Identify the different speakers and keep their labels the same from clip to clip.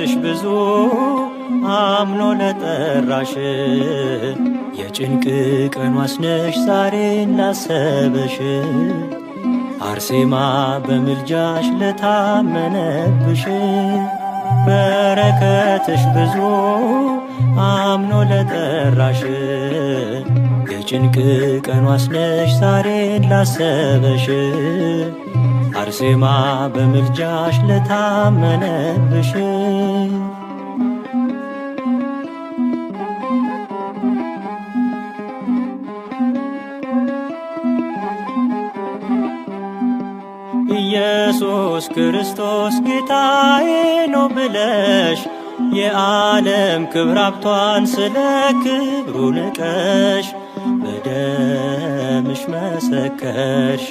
Speaker 1: በረከትሽ ብዙ አምኖ ለጠራሽ የጭንቅ ቀኗስ ነሽ ዛሬን ላሰበሽ አርሴማ በምልጃሽ ለታመነብሽ በረከትሽ ብዙ አምኖ ለጠራሽ የጭንቅ ቀኗስ ነሽ ዛሬን ላሰበሽ አርሴማ በምልጃሽ ለታመነብሽ ኢየሱስ ክርስቶስ ጌታዬ ነው ብለሽ የዓለም ክብር ሀብቷን ስለ ክብሩ ንቀሽ በደምሽ መሰከርሽ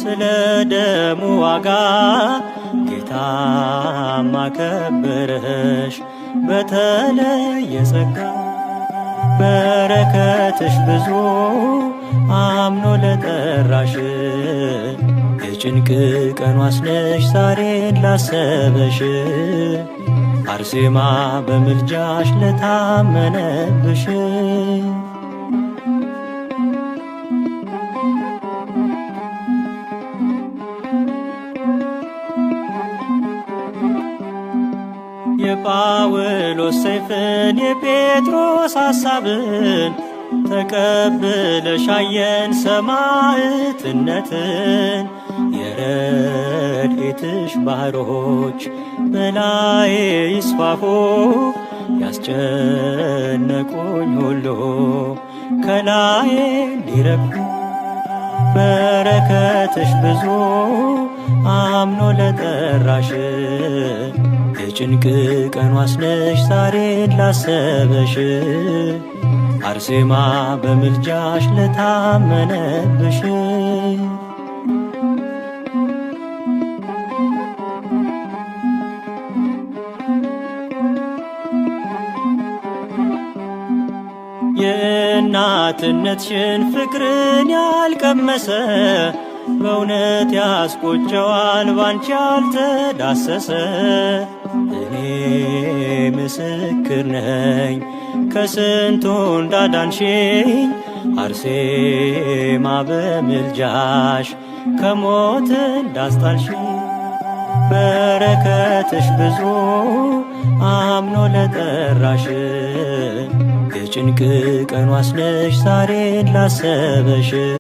Speaker 1: ስለ ደሙ ዋጋ ጌታም አከበረሽ በተለየ ጸጋ በረከትሽ ብዙ አምኖ ለጠራሽ የጭንቅ ቀኗስ ነሽ ዛሬን ላሰበሽ አርሴማ በምልጃሽ ለታመነብሽ የጳውሎስ ሰይፍን የጴጥሮስ ሐሳብን ተቀብለሽ አየን ሰማዕትነትን የረድኤትሽ ባህሮች በላዬ ይስፋፉ ያስጨነቁኝ ሁሉ ከላዬ እንዲረግፉ በረከትሽ ብዙ አምኖ ለጠራሽ የጭንቅ ቀኗስ ነሽ ዛሬን ላሰበሽ አርሴማ በምልጃሽ ለታመነብሽ የእናትነትሽን ፍቅርን ያልቀመሰ በእውነት ያስቆጨዋል ባንቺ ያልተዳሰሰ እኔ ምስክር ነኝ ከስንቱ እንዳዳንሽኝ አርሴማ በምልጃሽ ከሞት እንዳስጣልሽኝ በረከትሽ ብዙ አምኖ ለጠራሽ የጭንቅ ቀኗስ ነሽ ዛሬን ላሰበሽ